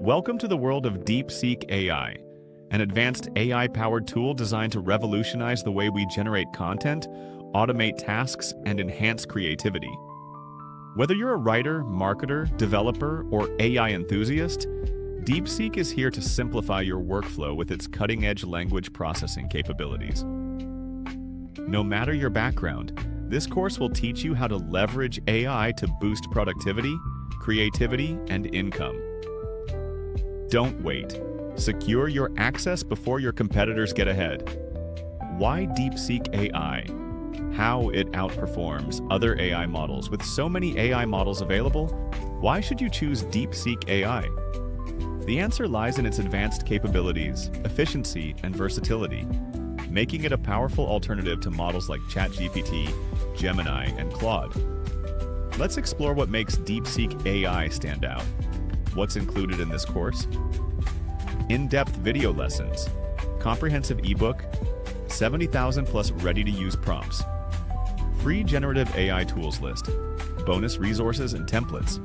Welcome to the world of DeepSeek AI, an advanced AI-powered tool designed to revolutionize the way we generate content, automate tasks, and enhance creativity. Whether you're a writer, marketer, developer, or AI enthusiast, DeepSeek is here to simplify your workflow with its cutting-edge language processing capabilities. No matter your background, this course will teach you how to leverage AI to boost productivity, creativity, and income. Don't wait. Secure your access before your competitors get ahead. Why DeepSeek AI? How it outperforms other AI models. With so many AI models available, why should you choose DeepSeek AI? The answer lies in its advanced capabilities, efficiency, and versatility, making it a powerful alternative to models like ChatGPT, Gemini, and Claude. Let's explore what makes DeepSeek AI stand out. What's included in this course? In-depth video lessons, comprehensive ebook, 70,000 plus ready-to-use prompts, free generative AI tools list, bonus resources and templates,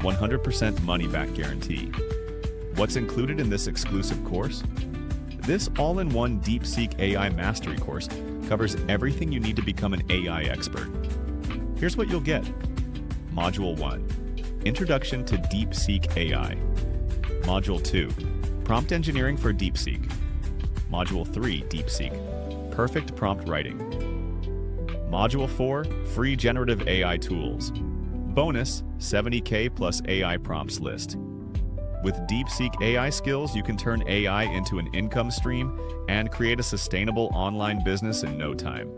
100% money-back guarantee. What's included in this exclusive course? This all-in-one DeepSeek AI Mastery course covers everything you need to become an AI expert. Here's what you'll get. Module 1. Introduction to DeepSeek AI. Module 2. Prompt Engineering for DeepSeek. Module 3. DeepSeek. Perfect Prompt Writing. Module 4. Free Generative AI Tools. Bonus 70K plus AI prompts list. With DeepSeek AI skills, you can turn AI into an income stream and create a sustainable online business in no time.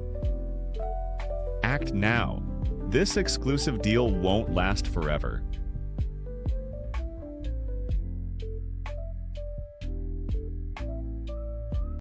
Act now. This exclusive deal won't last forever.